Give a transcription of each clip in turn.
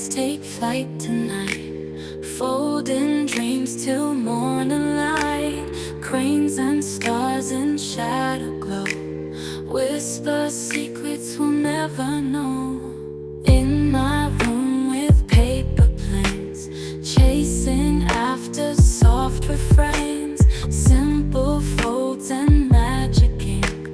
take flight tonight, folding dreams till morning light. Cranes and stars in shadow glow, whisper secrets we'll never know. In my room with paper planes, chasing after soft refrains, simple folds and magic ink.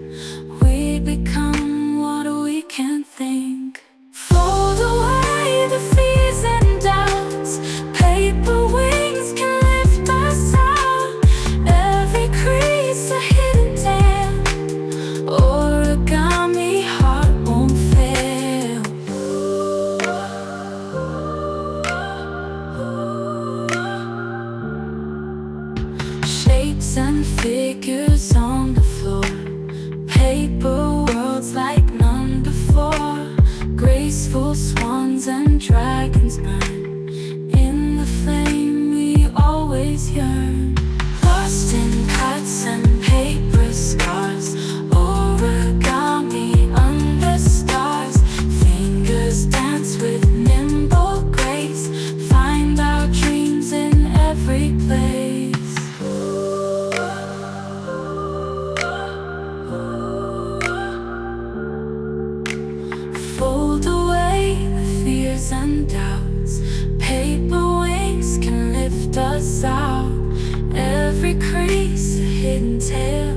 We become what we can't think. Fold away the fears and doubts, paper wings can lift us out. Every crease a hidden tale, origami heart won't fail. Shapes and figures on the floor, paper worlds like none before. Graceful swans and dragons burn in the flame we always yearn. Lost in cuts and paper scars, origami under stars. Fingers dance with nimble grace, find our dreams in every place. Fold away the fears and doubts, paper wings can lift us out. Every crease a hidden tale,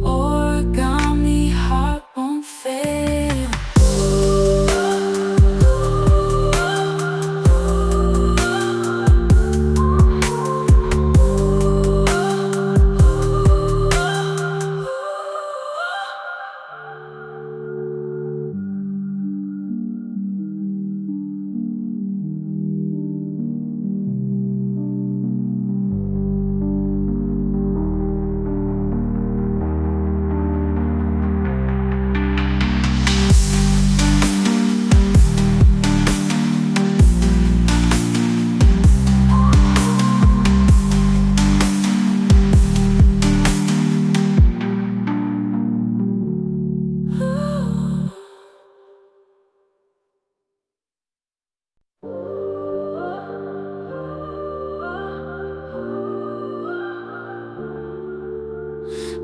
origami heart won't fail.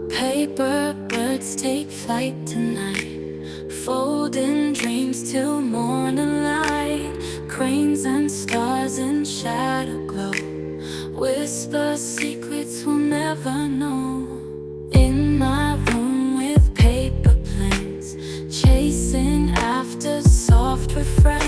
Paper birds take flight tonight, folding dreams till morning light. Cranes and stars in shadow glow, whisper secrets we'll never know. In my room with paper planes, chasing after soft refrains.